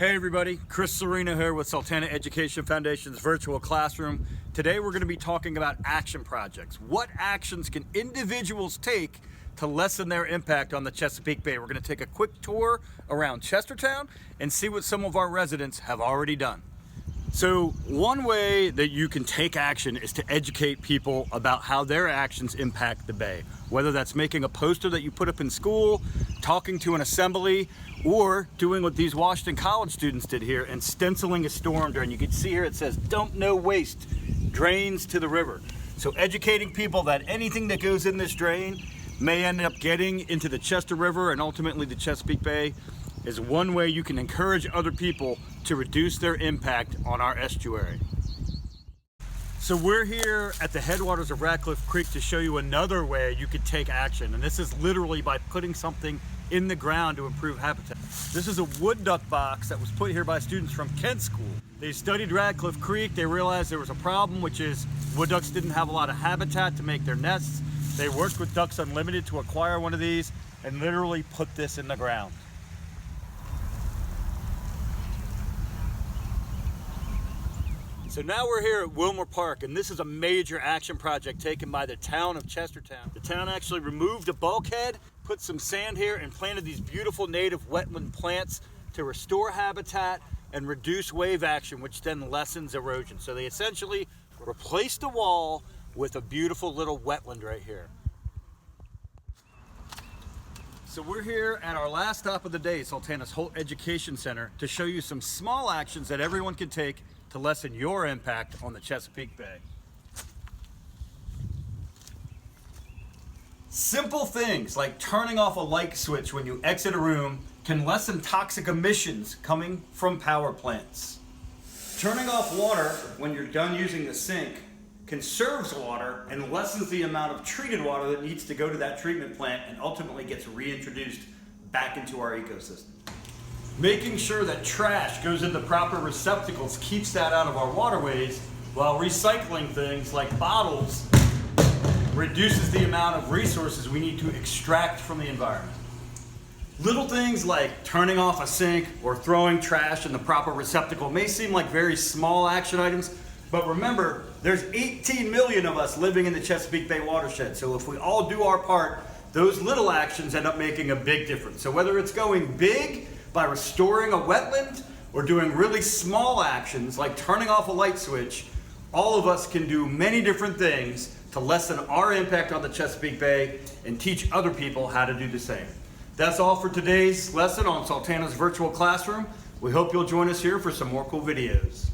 Hey everybody, Chris Serino here with Sultana Education Foundation's virtual classroom. Today we're going to be talking about action projects. What actions can individuals take to lessen their impact on the Chesapeake Bay? We're going to take a quick tour around Chestertown and see what some of our residents have already done. So one way that you can take action is to educate people about how their actions impact the bay. Whether that's making a poster that you put up in school, talking to an assembly, or doing what these Washington College students did here and stenciling a storm drain. You can see here it says, "Dump no waste, drains to the river." So educating people that anything that goes in this drain may end up getting into the Chester River and ultimately the Chesapeake Bay is one way you can encourage other people to reduce their impact on our estuary. So we're here at the headwaters of Ratcliffe Creek to show you another way you could take action, and this is literally by putting something in the ground to improve habitat. This is a wood duck box that was put here by students from Kent School. They studied Ratcliffe Creek, they realized there was a problem, which is wood ducks didn't have a lot of habitat to make their nests. They worked with Ducks Unlimited to acquire one of these and literally put this in the ground. So now we're here at Wilmer Park, and this is a major action project taken by the town of Chestertown. The town actually removed a bulkhead, put some sand here, and planted these beautiful native wetland plants to restore habitat and reduce wave action, which then lessens erosion. So they essentially replaced a wall with a beautiful little wetland right here. So we're here at our last stop of the day, Tannaz Hole Education Center, to show you some small actions that everyone can take to lessen your impact on the Chesapeake Bay. Simple things like turning off a light switch when you exit a room can lessen toxic emissions coming from power plants. Turning off water when you're done using the sink conserves water and lessens the amount of treated water that needs to go to that treatment plant and ultimately gets reintroduced back into our ecosystem. Making sure that trash goes in the proper receptacles keeps that out of our waterways, while recycling things like bottles reduces the amount of resources we need to extract from the environment. Little things like turning off a sink or throwing trash in the proper receptacle may seem like very small action items, but remember, there's 18 million of us living in the Chesapeake Bay watershed, so if we all do our part, those little actions end up making a big difference. So whether it's going big by restoring a wetland or doing really small actions like turning off a light switch, all of us can do many different things to lessen our impact on the Chesapeake Bay and teach other people how to do the same. That's all for today's lesson on Sultana's virtual classroom. We hope you'll join us here for some more cool videos.